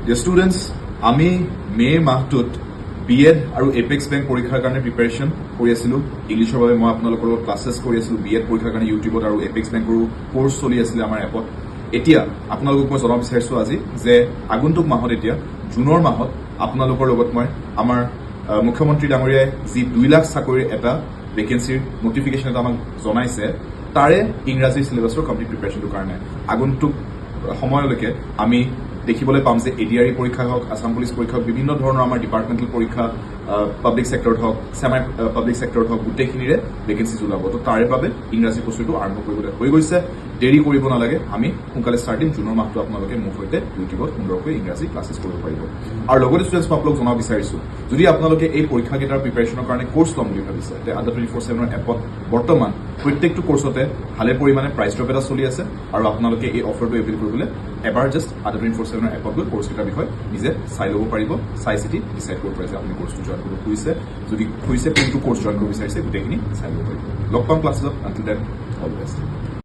dear students আমি মে মাহটোত BEd আৰু এপেক্স বেংক পৰীক্ষাৰ কাৰণে প্ৰিপেৰেশ্যন কৰি আছিলোঁ ইংলিছৰ বাবে মই আপোনালোকৰ লগত ক্লাছেছ কৰি আছিলোঁ বিএড পৰীক্ষাৰ কাৰণে ইউটিউবত আৰু এপেক্স বেংকৰো কোৰ্চ চলি আছিলে আমাৰ এপত এতিয়া আপোনালোকক মই জনাব বিচাৰিছোঁ আজি যে আগন্তুক মাহত এতিয়া জুনৰ মাহত আপোনালোকৰ লগত মই আমাৰ মুখ্যমন্ত্ৰী ডাঙৰীয়াই যি 2 লাখ চাকৰিৰ এটা ভেকেঞ্চিৰ নটিফিকেশ্যন এটা আমাক জনাইছে তাৰে ইংৰাজী চিলেবাছৰ কমপ্লিট প্ৰিপেৰেশ্যনটোৰ কাৰণে আগন্তুক সময়লৈকে আমি দেখিবলৈ পাম যে এডিআৰই পৰীক্ষা হওক আছাম পুলিচ পৰীক্ষা হওক বিভিন্ন ধৰণৰ আমাৰ ডিপাৰ্টমেণ্টেল পৰীক্ষা পাব্লিক ছেক্টৰত হওক ছেমি পাব্লিক ছেক্টৰত হওক গোটেইখিনিৰে ভেকেঞ্চিজ ওলাব তো তাৰে বাবে ইংৰাজী প্ৰস্তুতিটো আৰম্ভ কৰিবলৈ হৈ গৈছে দেৰি কৰিব নালাগে আমি সোনকালে ষ্টাৰ্ট দিম জুনৰ মাহটো আপোনালোকে মোৰ সৈতে ইউটিউবত সুন্দৰকৈ ইংৰাজী ক্লাছেছ কৰিব পাৰিব আৰু লগতে ষ্টুডেণ্টছ মই আপোনালোক জনাব বিচাৰিছোঁ যদি আপোনালোকে এই পৰীক্ষাকেইটাৰ প্ৰিপেৰেশ্যনৰ কাৰণে কোৰ্চ ল'ম বুলি ভাবিছে তে আণ্ডাৰ 24/7 এপত বৰ্তমান প্ৰত্যেকটো কোৰ্চতে ভালে পৰিমাণে প্ৰাইচ ড্ৰপ এটা চলি আছে আৰু আপোনালোকে এই অফাৰটো এভেইল কৰিবলৈ এবাৰ জাষ্ট আণ্ডাৰ 24/7 এপত গৈ কোৰ্চকেইটাৰ বিষয়ে নিজে চাই ল'ব পাৰিব চাই চিতি ডিচাইড কৰিব পাৰে যে আপুনি কোৰ্চটো জইন কৰিব খুজিছে যদি খুজিছে কোনটো কোৰ্চ জইন কৰিব বিচাৰিছে গোটেইখিনি চাই ল'ব পাৰিব লগ পাম ক্লাছত until then all the best